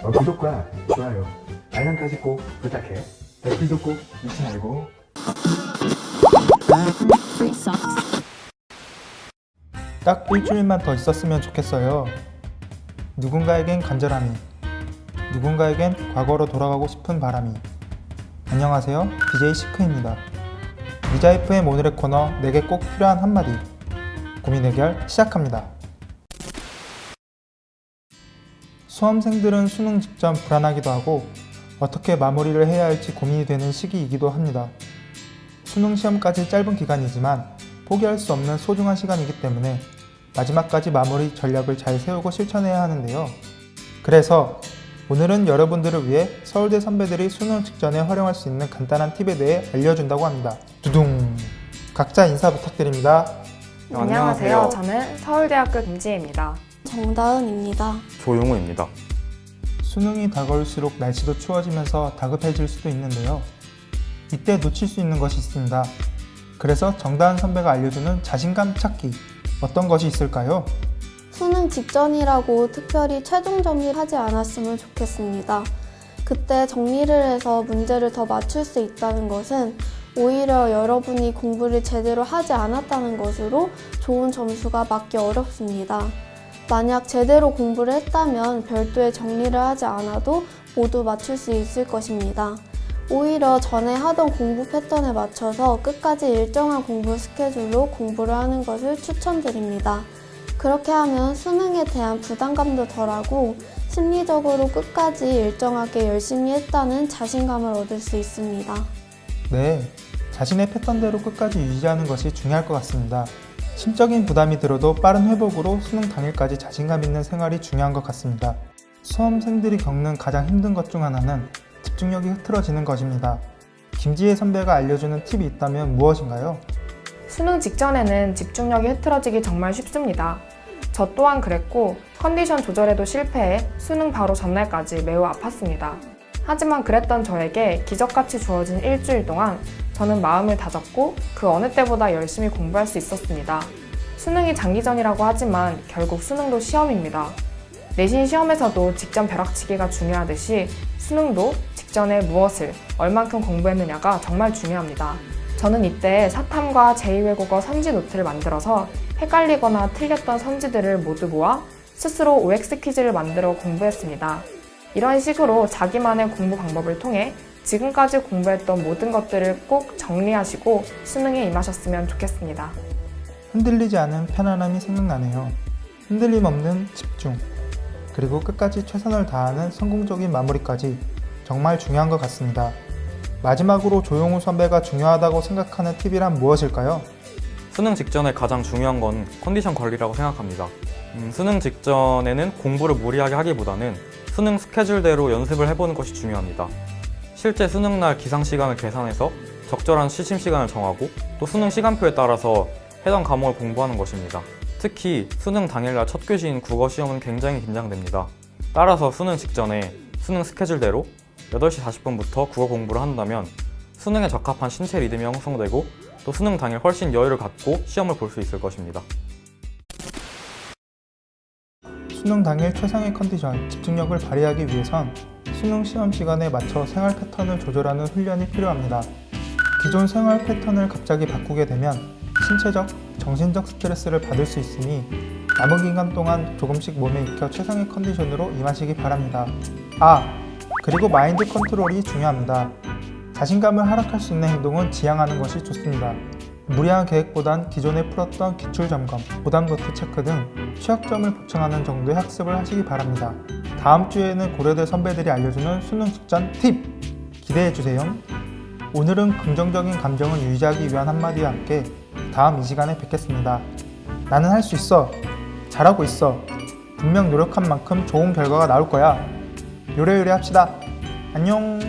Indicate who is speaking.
Speaker 1: 구독과 좋아요, 알람까지 꼭 부탁해. 댓글도 꼭 잊지 말고.
Speaker 2: 딱 일주일만 더 있었으면 좋겠어요. 누군가에겐 간절함이, 누군가에겐 과거로 돌아가고 싶은 바람이. 안녕하세요, DJ 시크입니다. 미자 FM 오늘의 코너 내게 꼭 필요한 한마디, 고민 해결 시작합니다. 수험생들은 수능 직전 불안하기도 하고 어떻게 마무리를 해야 할지 고민이 되는 시기이기도 합니다. 수능 시험까지 짧은 기간이지만 포기할 수 없는 소중한 시간이기 때문에 마지막까지 마무리 전략을 잘 세우고 실천해야 하는데요. 그래서 오늘은 여러분들을 위해 서울대 선배들이 수능 직전에 활용할 수 있는 간단한 팁에 대해 알려준다고 합니다. 두둥! 각자 인사 부탁드립니다.
Speaker 3: 안녕하세요. 저는 서울대학교 김지혜입니다.
Speaker 4: 정다은입니다.
Speaker 5: 조용우입니다.
Speaker 2: 수능이 다가올수록 날씨도 추워지면서 다급해질 수도 있는데요. 이때 놓칠 수 있는 것이 있습니다. 그래서 정다은 선배가 알려주는 자신감 찾기, 어떤 것이 있을까요?
Speaker 4: 수능 직전이라고 특별히 최종 정리하지 않았으면 좋겠습니다. 그때 정리를 해서 문제를 더 맞출 수 있다는 것은 오히려 여러분이 공부를 제대로 하지 않았다는 것으로 좋은 점수가 맞기 어렵습니다. 만약 제대로 공부를 했다면 별도의 정리를 하지 않아도 모두 맞출 수 있을 것입니다. 오히려 전에 하던 공부 패턴에 맞춰서 끝까지 일정한 공부 스케줄로 공부를 하는 것을 추천드립니다. 그렇게 하면 수능에 대한 부담감도 덜하고 심리적으로 끝까지 일정하게 열심히 했다는 자신감을 얻을 수 있습니다.
Speaker 2: 네, 자신의 패턴대로 끝까지 유지하는 것이 중요할 것 같습니다. 심적인 부담이 들어도 빠른 회복으로 수능 당일까지 자신감 있는 생활이 중요한 것 같습니다. 수험생들이 겪는 가장 힘든 것 중 하나는 집중력이 흐트러지는 것입니다. 김지혜 선배가 알려주는 팁이 있다면 무엇인가요?
Speaker 3: 수능 직전에는 집중력이 흐트러지기 정말 쉽습니다. 저 또한 그랬고 컨디션 조절에도 실패해 수능 바로 전날까지 매우 아팠습니다. 하지만 그랬던 저에게 기적같이 주어진 일주일 동안 저는 마음을 다잡고 그 어느 때보다 열심히 공부할 수 있었습니다. 수능이 장기전이라고 하지만 결국 수능도 시험입니다. 내신 시험에서도 직전 벼락치기가 중요하듯이 수능도 직전에 무엇을 얼만큼 공부했느냐가 정말 중요합니다. 저는 이때 사탐과 제2외국어 선지 노트를 만들어서 헷갈리거나 틀렸던 선지들을 모두 모아 스스로 OX 퀴즈를 만들어 공부했습니다. 이런 식으로 자기만의 공부 방법을 통해 지금까지 공부했던 모든 것들을 꼭 정리하시고 수능에 임하셨으면 좋겠습니다.
Speaker 2: 흔들리지 않은 편안함이 생각나네요. 흔들림 없는 집중, 그리고 끝까지 최선을 다하는 성공적인 마무리까지 정말 중요한 것 같습니다. 마지막으로 조용우 선배가 중요하다고 생각하는 팁이란 무엇일까요?
Speaker 5: 수능 직전에 가장 중요한 건 컨디션 관리라고 생각합니다. 수능 직전에는 공부를 무리하게 하기보다는 수능 스케줄대로 연습을 해보는 것이 중요합니다. 실제 수능날 기상 시간을 계산해서 적절한 취침 시간을 정하고 또 수능 시간표에 따라서 해당 과목을 공부하는 것입니다. 특히 수능 당일날 첫 교시인 국어 시험은 굉장히 긴장됩니다. 따라서 수능 직전에 수능 스케줄대로 8시 40분부터 국어 공부를 한다면 수능에 적합한 신체 리듬이 형성되고 또 수능 당일 훨씬 여유를 갖고 시험을 볼 수 있을 것입니다.
Speaker 2: 수능 당일 최상의 컨디션, 집중력을 발휘하기 위해선 수능 시험 시간에 맞춰 생활 패턴을 조절하는 훈련이 필요합니다. 기존 생활 패턴을 갑자기 바꾸게 되면 신체적, 정신적 스트레스를 받을 수 있으니 남은 기간 동안 조금씩 몸에 익혀 최상의 컨디션으로 임하시기 바랍니다. 그리고 마인드 컨트롤이 중요합니다. 자신감을 하락할 수 있는 행동은 지양하는 것이 좋습니다. 무리한 계획보단 기존에 풀었던 기출점검, 오답노트 체크 등 취약점을 보충하는 정도의 학습을 하시기 바랍니다. 다음 주에는 고려대 선배들이 알려주는 수능 직전 팁! 기대해주세요. 오늘은 긍정적인 감정을 유지하기 위한 한마디와 함께 다음 이 시간에 뵙겠습니다. 나는 할 수 있어. 잘하고 있어. 분명 노력한 만큼 좋은 결과가 나올 거야. 요래요래 합시다. 안녕.